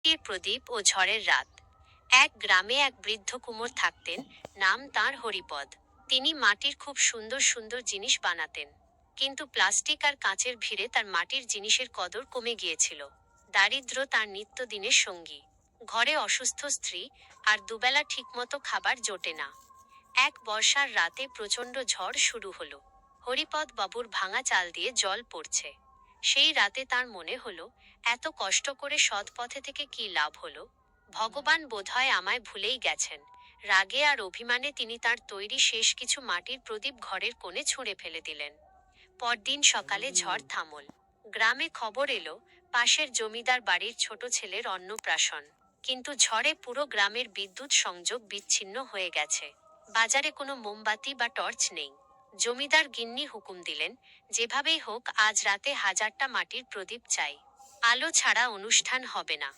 মাটির প্রদীপ ও ঝড়ের রাত। এক গ্রামে এক বৃদ্ধ কুমোর থাকতেন। নাম তাঁর হরিপদ। তিনি মাটির খুব সুন্দর সুন্দর জিনিস বানাতেন। কিন্তু প্লাস্টিক আর কাঁচের ভিড়ে তার মাটির জিনিসের কদর কমে গিয়েছিল। দারিদ্র্য তার নিত্যদিনের সঙ্গী। ঘরে অসুস্থ স্ত্রী, আর দুবেলা ঠিকমতো খাবার জোটে না। এক বর্ষার রাতে প্রচণ্ড ঝড় শুরু হলো। হরিপদ বাবুর ভাঙা চাল দিয়ে জল পড়ছে। সেই রাতে তার মনে হলো, এত কষ্ট করে সৎ পথে থেকে কি লাভ হলো? ভগবান বোধহয় আমায় ভুলেই গেছেন। রাগে আর অভিমানে তিনি তার তৈরি শেষ কিছু মাটির প্রদীপ ঘরের কোণে ছুঁড়ে ফেলে দিলেন। পরদিন সকালে ঝড় থামল। গ্রামে খবর এলো, পাশের জমিদার বাড়ির ছোট ছেলের অন্নপ্রাশন। কিন্তু ঝড়ে পুরো গ্রামের বিদ্যুৎ সংযোগ বিচ্ছিন্ন হয়ে গেছে। বাজারে কোনো মোমবাতি বা টর্চ নেই। জমিদার গিন্নি হুকুম দিলেন, যেভাবেই হোক আজ রাতে 1000টা মাটির প্রদীপ চাই। আলো ছাড়া অনুষ্ঠান হবে না।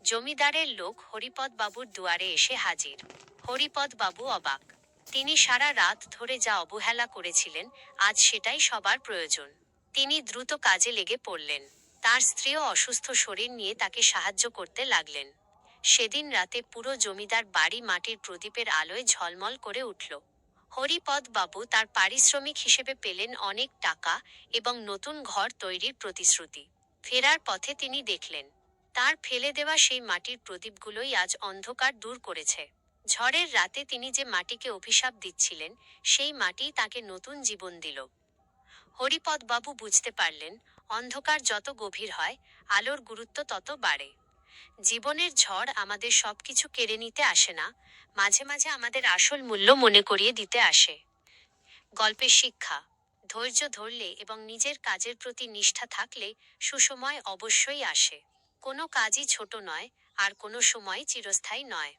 জমিদারের লোক হরিপদ বাবুর দুয়ারে এসে হাজির। হরিপদ বাবু অবাক। তিনি সারা রাত ধরে যা অবহেলা করেছিলেন, আজ সেটাই সবার প্রয়োজন। তিনি দ্রুত কাজে লেগে পড়লেন। তার স্ত্রীও অসুস্থ শরীর নিয়ে তাকে সাহায্য করতে লাগলেন। সেদিন রাতে পুরো জমিদার বাড়ি মাটির প্রদীপের আলোয় ঝলমল করে উঠল। হরিপদ বাবু তার পারিশ্রমিক হিসেবে পেলেন অনেক টাকা এবং নতুন ঘর তৈরির প্রতিশ্রুতি। ফেরার পথে তিনি দেখলেন, তার ফেলে দেওয়া সেই মাটির প্রদীপগুলোই আজ অন্ধকার দূর করেছে। ঝড়ের রাতে তিনি যে মাটিকে অভিশাপ দিচ্ছিলেন, সেই মাটি তাকে নতুন জীবন দিল। হরিপদ বাবু বুঝতে পারলেন, অন্ধকার যত গভীর হয়, আলোর গুরুত্ব তত বাড়ে। জীবনের ঝড় আমাদের সবকিছু কেড়ে নিতে আসে না, মাঝে মাঝে আমাদের আসল মূল্য মনে করিয়ে দিতে আসে। গল্পের শিক্ষা: ধৈর্য ধরলে এবং নিজের কাজের প্রতি নিষ্ঠা থাকলে সুসময় অবশ্যই আসে। কোনো কাজই ছোট নয়, আর কোনো সময় চিরস্থায়ী নয়।